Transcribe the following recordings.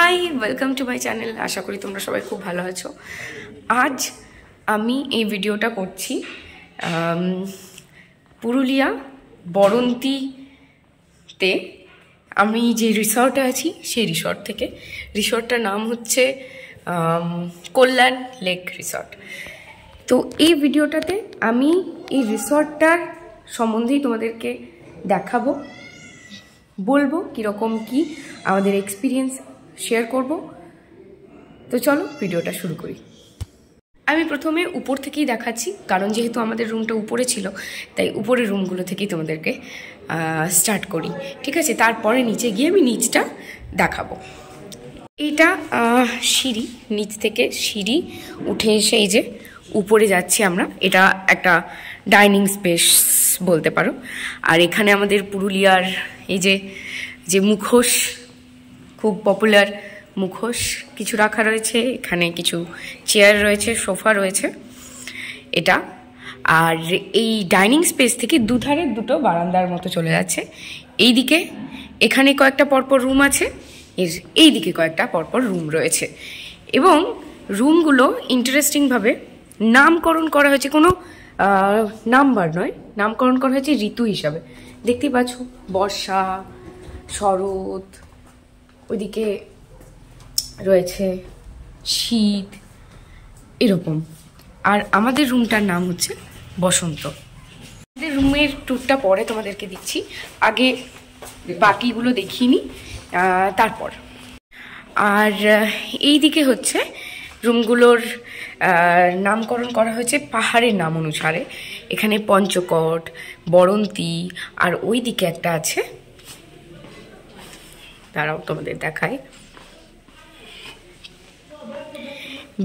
High, welcome to my channel. আশা করি তোমরা সবাই খুব ভালো আছো। আজ আমি এই ভিডিওটা করছি পুরুলিয়া বরন্তিতে আমি যে রিসর্টে আছি সেই রিসর্ট থেকে। রিসর্টটার নাম হচ্ছে কল্যাণ লেক রিসর্ট। তো এই ভিডিওটাতে আমি এই রিসর্টটার সম্বন্ধেই তোমাদেরকে দেখাবো, বলবো কীরকম কি আমাদের এক্সপিরিয়েন্স শেয়ার করব। তো চলো ভিডিওটা শুরু করি। আমি প্রথমে উপর থেকেই দেখাচ্ছি, কারণ যেহেতু আমাদের রুমটা উপরে ছিল তাই উপরের রুমগুলো থেকেই তোমাদেরকে স্টার্ট করি, ঠিক আছে? তারপরে নিচে গিয়ে আমি নিচটা দেখাবো। এইটা সিঁড়ি, নিচ থেকে সিঁড়ি উঠে এসে এই যে উপরে যাচ্ছি আমরা। এটা একটা ডাইনিং স্পেস বলতে পারো। আর এখানে আমাদের পুরুলিয়ার এই যে মুখোশ, খুব পপুলার মুখোশ কিছু রাখা রয়েছে। এখানে কিছু চেয়ার রয়েছে, সোফা রয়েছে এটা। আর এই ডাইনিং স্পেস থেকে দুধারে দুটো বারান্দার মতো চলে যাচ্ছে। এইদিকে এখানে কয়েকটা পরপর রুম আছে, এর এই দিকে কয়েকটা পরপর রুম রয়েছে। এবং রুমগুলো ইন্টারেস্টিংভাবে নামকরণ করা হয়েছে, কোনো নাম্বার নয়, নামকরণ করা হয়েছে ঋতু হিসাবে। দেখতেই পাচ্ছ, বর্ষা, শরৎ, ওইদিকে রয়েছে শীত, এরকম। আর আমাদের রুমটার নাম হচ্ছে বসন্ত। আমাদের রুমের ট্যুরটা পরে তোমাদেরকে দিচ্ছি, আগে বাকিগুলো দেখিনি তারপর। আর এই দিকে হচ্ছে রুমগুলোর নামকরণ করা হয়েছে পাহাড়ের নাম অনুসারে। এখানে পঞ্চকোট, বরন্তি, আর ওই দিকে একটা আছে, তারাও তোমাদের দেখায়,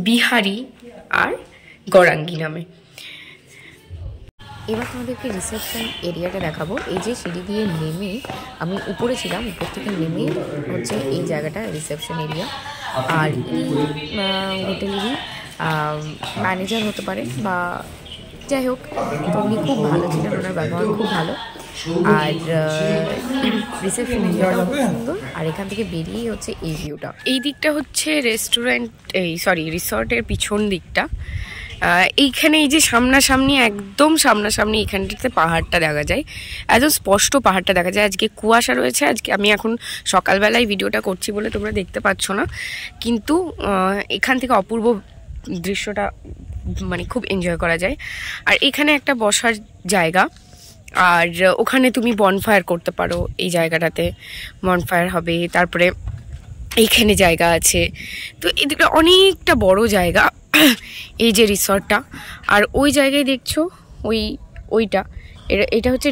বিহারি আর গরাঙ্গি নামে। এবার তোমাদেরকে রিসেপশন এরিয়াটা দেখাবো। এই যে সিঁড়ি দিয়ে নেমে আমি উপরে ছিলাম, উপর থেকে নেমে হচ্ছে এই জায়গাটা রিসেপশন এরিয়া। আর এই হোটেলেরই ম্যানেজার হতে পারে বা যাই হোক, তো উনি খুব ভালো ছিলেন, ওনার ব্যবহার খুব ভালো। আর রিসেপশন এরিয়াটা খুব সুন্দর। আর এখান থেকে বেরিয়েই হচ্ছে এই ভিউটা। এই দিকটা হচ্ছে রেস্টুরেন্ট, রিসর্টের পিছন দিকটা। এইখানে এই যে সামনাসামনি, একদম সামনাসামনি এখানটাতে পাহাড়টা দেখা যায়, একদম স্পষ্ট পাহাড়টা দেখা যায়। আজকে কুয়াশা রয়েছে, আজকে আমি এখন সকালবেলায় ভিডিওটা করছি বলে তোমরা দেখতে পাচ্ছ না, কিন্তু এখান থেকে অপূর্ব দৃশ্যটা মানে খুব এনজয় করা যায়। আর এখানে একটা বসার জায়গা, আর ওখানে তুমি বনফায়ার করতে পারো। এই জায়গাটাতে বনফায়ার হবে। তারপরে এইখানে জায়গা আছে, তো এদিকে অনেকটা বড় জায়গা এই যে রিসর্টটা। আর ওই জায়গায় দেখছো ওইটা, এটা হচ্ছে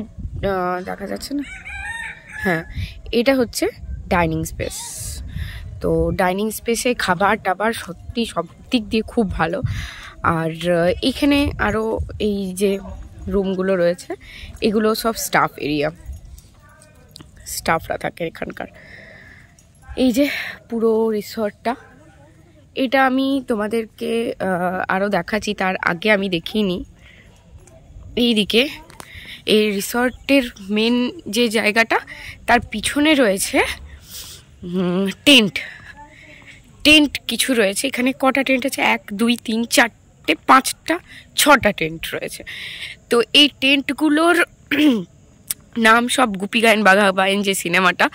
দেখা যাচ্ছে না, হ্যাঁ, এটা হচ্ছে ডাইনিং স্পেস। তো ডাইনিং স্পেসে খাবার টাবার সত্যি সব দিক দিয়ে খুব ভালো। আর এখানে আরও এই যে রুমগুলো রয়েছে, এগুলো সব স্টাফ এরিয়া, স্টাফরা থাকে এখানকার। এই যে পুরো রিসর্টটা, এটা আমি তোমাদেরকে আরও দেখাচ্ছি, তার আগে আমি দেখিনি। এইদিকে এই রিসর্টের মেন যে জায়গাটা, তার পিছনে রয়েছে টেন্ট কিছু রয়েছে। এখানে কটা টেন্ট আছে? 1 2 3 4 5টা 6টা টেন্ট রয়েছে। তো এই টেন্টগুলোর নাম সব গুপি গায়েন বাঘা বাইন যে সিনেমাটা,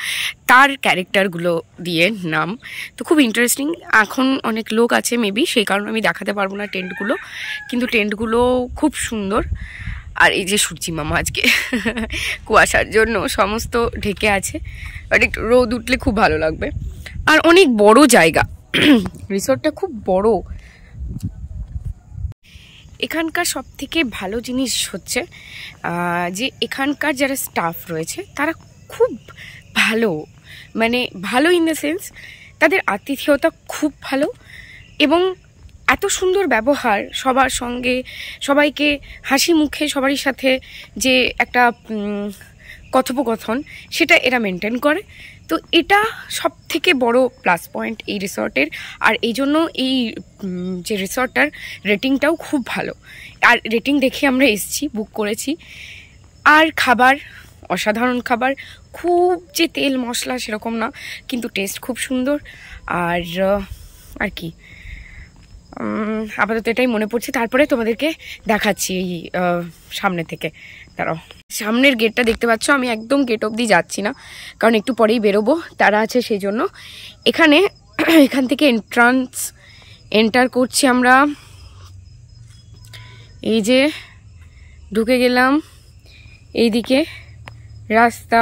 তার ক্যারেক্টারগুলো দিয়ে নাম। তো খুব ইন্টারেস্টিং। এখন অনেক লোক আছে মেবি, সেই কারণে আমি দেখাতে পারবো না টেন্টগুলো, কিন্তু টেন্টগুলো খুব সুন্দর। আর এই যে সূর্যি মামা আজকে কুয়াশার জন্য সমস্ত ঢেকে আছে, বাট একটু রোদ উঠলে খুব ভালো লাগবে। আর অনেক বড় জায়গা, রিসর্টটা খুব বড়। এখানকার সব থেকে ভালো জিনিস হচ্ছে যে এখানকার যারা স্টাফ রয়েছে তারা খুব ভালো, মানে ভালো ইন দ্য সেন্স তাদের আতিথেয়তা খুব ভালো, এবং এত সুন্দর ব্যবহার সবার সঙ্গে, সবাইকে হাসি মুখে সবারই সাথে যে একটা কথোপকথন, সেটা এরা মেনটেন করে। তো এটা সব থেকে বড় প্লাস পয়েন্ট এই রিসর্টের। আর এই জন্য এই যে রিসর্টটার রেটিংটাও খুব ভালো। আর রেটিং দেখে আমরা এসেছি, বুক করেছি। আর খাবার, অসাধারণ খাবার, খুব যে তেল মশলা সেরকম না, কিন্তু টেস্ট খুব সুন্দর। আর আর কি আপাতত এটাই মনে পড়ছে। তারপরে তোমাদেরকে দেখাচ্ছি এই সামনে থেকে। দাঁড়াও, সামনের গেটটা দেখতে পাচ্ছ, আমি একদম গেট অবধি যাচ্ছি না, কারণ একটু পরেই বেরোবো, তারা আছে সেই জন্য। এখান থেকে এন্টার করছি আমরা। এই যে ঢুকে গেলাম, এইদিকে রাস্তা।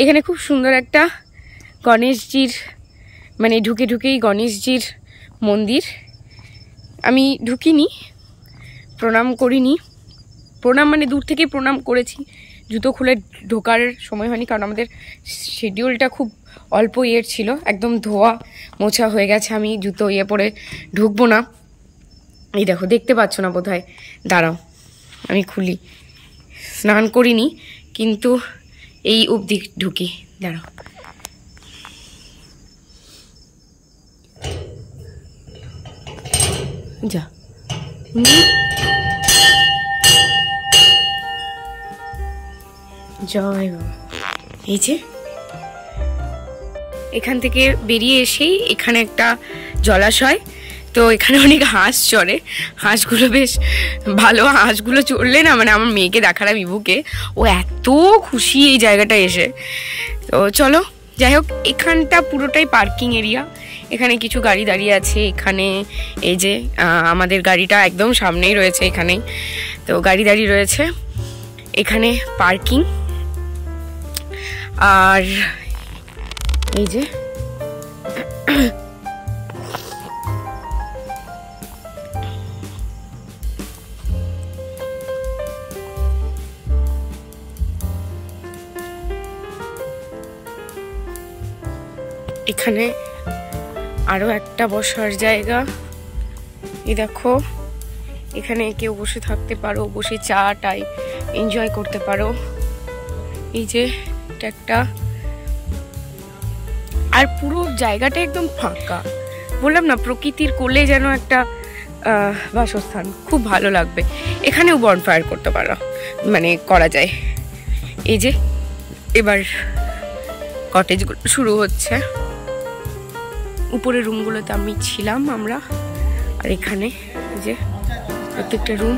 এখানে খুব সুন্দর একটা গণেশজির, মানে ঢুকেই গণেশজির মন্দির। আমি ঢুকিনি, প্রণাম করিনি। প্রণাম মানে দূর থেকে প্রণাম করেছি, জুতো খুলে ঢোকার সময় হয়নি, কারণ আমাদের শিডিউলটা খুব অল্প ইয়ের ছিল, একদম ধোয়া মোছা হয়ে গেছে। আমি জুতো পরে ঢুকবো না। এই দেখো, দেখতে পাচ্ছ না বোধহয়, দাঁড়াও আমি খুলি। স্নান করিনি, কিন্তু এই অবধি ঢুকি, দাঁড়াও। যা জয় বাবা। এই যে এখান থেকে বেরিয়ে এসেই এখানে একটা জলাশয়, তো এখানে অনেক হাঁস চড়ে। হাঁসগুলো বেশ ভালো, হাঁসগুলো চড়লে না, মানে আমার মেয়েকে দেখালাম, ইবুকে, ও এত খুশি এই জায়গাটা এসে। তো চলো, যাই হোক, এখানটা পুরোটাই পার্কিং এরিয়া। এখানে কিছু গাড়ি দাঁড়িয়ে আছে। এখানে এই যে আমাদের গাড়িটা একদম সামনেই রয়েছে, এখানেই তো গাড়ি দাঁড়িয়ে রয়েছে। এখানে পার্কিং। আর এই যে এখানে আরো একটা বসার জায়গা। এই দেখো, এখানে কেউ বসে থাকতে পারো, বসে চা টাই এনজয় করতে পারো। এই যে এটা একটা, আর পুরো জায়গাটা একদম ফাঁকা। বললাম না, প্রকৃতির কোলে যেন একটা বাসস্থান, খুব ভালো লাগবে। এখানেও বনফায়ার করতে পারো, মানে করা যায়। এই যে এবার কটেজগুলো শুরু হচ্ছে। উপরে রুমগুলোতে আমি ছিলাম আমরা। আর এখানে এই যে প্রত্যেকটা রুম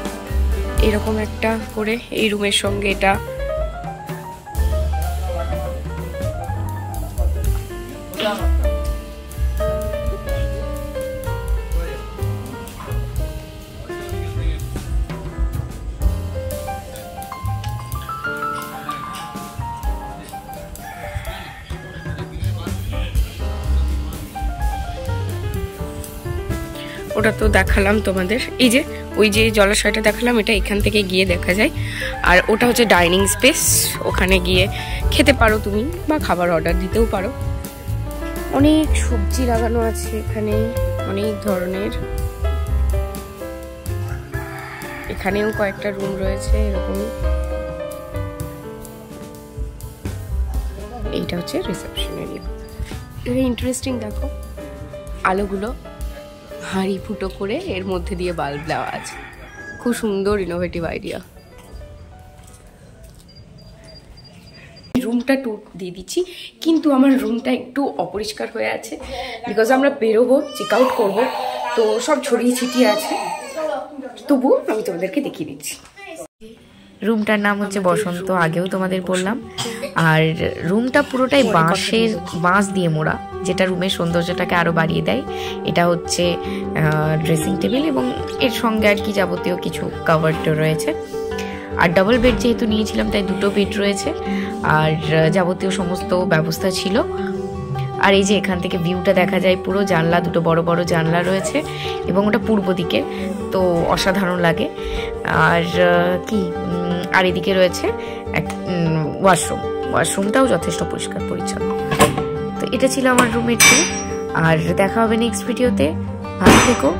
এরকম একটা করে, এই রুমের সঙ্গে এটা ওটা তো দেখালাম তোমাদের। এই যে ওই যে জলাশয়টা দেখালাম, এটা এখান থেকে গিয়ে দেখা যায়। আর ওটা হচ্ছে ডাইনিং স্পেস, ওখানে গিয়ে খেতে পারো তুমি, বা খাবার অর্ডার দিতেও পারো। অনেক সবজি লাগানো আছে এখানে, অনেক ধরনের। এখানেও কয়েকটা রুম রয়েছে এরকমই। এইটা হচ্ছে রিসেপশন এরিয়া। এটা ইন্টারেস্টিং, দেখো আলোগুলো হাঁড়ি ফুটো করে এর মধ্যে দিয়ে বাল্ব দেওয়া আছে। খুব সুন্দর, ইনোভেটিভ আইডিয়া। রুমটা ট্যুর দিয়ে দিচ্ছি, কিন্তু আমার রুমটা একটু অপরিষ্কার হয়ে আছে, বিকজ আমরা বেরোবো, চেক আউট করবো, তো সব ছড়িয়ে ছিটিয়ে আছে। তবুও আমি তোমাদেরকে দেখিয়ে দিচ্ছি। রুমটার নাম হচ্ছে বসন্ত, আগেও তোমাদের বললাম। আর রুমটা পুরোটাই বাঁশ দিয়ে মোড়া, যেটা রুমের সৌন্দর্যটাকে আরও বাড়িয়ে দেয়। এটা হচ্ছে ড্রেসিং টেবিল, এবং এর সঙ্গে আর কি যাবতীয় কিছু কাভার্ড রয়েছে। আর ডাবল বেড যেহেতু নিয়েছিলাম, তাই দুটো বেড রয়েছে, আর যাবতীয় সমস্ত ব্যবস্থা ছিল। আর এই যে এখান থেকে ভিউটা দেখা যায়, পুরো জানলা, দুটো বড় বড় জানলা রয়েছে, এবং ওটা পূর্ব দিকে, তো অসাধারণ লাগে। আর কি, আর এদিকে রয়েছে এক ওয়াশরুমটাও যথেষ্ট পরিষ্কার পরিচ্ছন্ন। তো এটা ছিল আমার রুমের ট্যুর। আর দেখা হবে নেক্সট ভিডিওতে। ভালো থেকো।